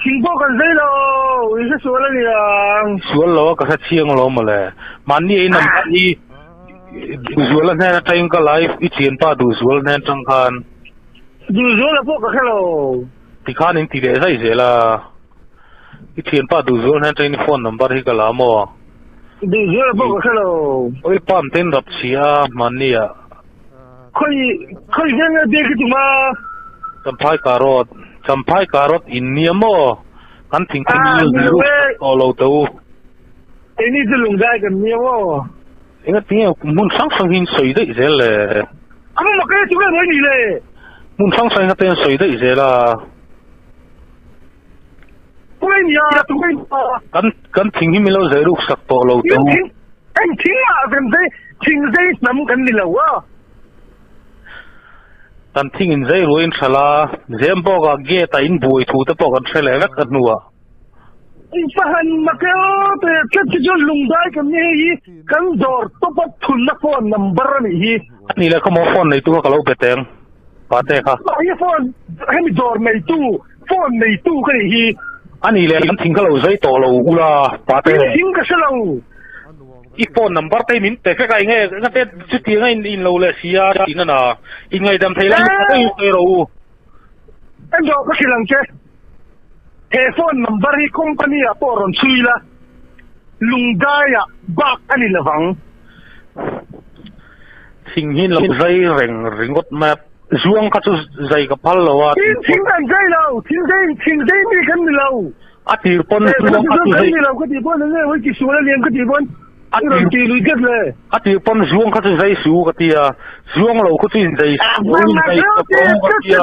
情报跟谁喽？你是说了你啊？说了个是钱了么嘞？蛮你那你说了那这个来1800度说了那正看。你说了不可看喽？你看你地点谁了？1800度说那这个 phone number 那个啦么？你说了不可看喽？我一般听入去啊，蛮你啊。可以现在这个什么？Sampai karot ini mo kan tingting yung all daw. Ini tu lungai kan ni mo. Ingat niya mun sang hin sui de isele. Ano makaya tu kan ni le. Mun sang ngaten sui de isela. Kuai ni ya tu kan tinghi milo zai ruk sak to lo daw. Anh ting à ting dây nằm kan ni lo wa. Tan thingin zai ruin thala zembo ga ge ta in bui thu te pok an threle vek kan nuwa Ipahan makeo te ketjo lungai kan ni kan dor to pat thun na phone number ni hi ni le ko mo phone nei tu ka lo beteng pa te kha ai phone ai mi dor nei tu phone nei tu ka hi ani le kan thing ka lo zai to lo ula pa te thing ka sa lo I phone number tay min te ka nge nga te chu ti ngai in lo le sia tin na in ngai dam thai lang te ro anh do ka silang che phone number hi company a poron suila lungaya bak ani lawang thing hin lo zai ringot map zuang ka chu zai ka phal lo wa thing an zai lo thing zai ni kan ni lo atir pon zuang ka chu zai ni lo ka ti pon ne wi ki suala lian ka ti pon ati pon zuang ka zai su ka tia zuang lo ku tin zai su zai ka pon ka tia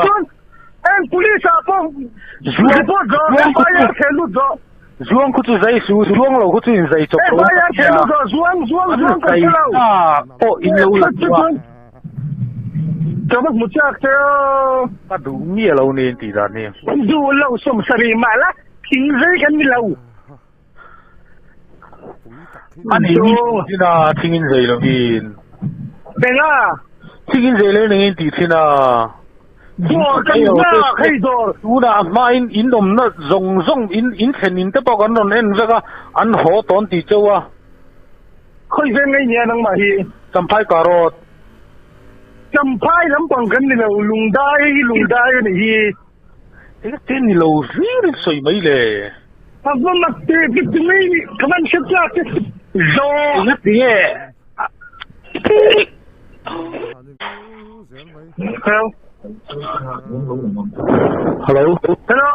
en police apo report go fire khelu do zuang ku zai su zuang lo ku tin zai chok fire khelu do zuang ka chalo o in lo la kamu muchak te ka du mi lo ni ti da ni du lo som sari mala king zai kan ni lo ani ni tina thingin zai lo in benga thingin zai le ni ti thina dor kan na khai dor una ma in dom na zong in chen in te pa kan non en zaka an ho ton ti chowa khoi ven ngai nya nang ma hi sampai karot sampai lam pang kan ni lo lungdai ni hi ega ten ni lo ri soi mai le Pagbo magtipid tumay, kaman siya plate. Zo! Ingat niya. Hello? Hello? Hello?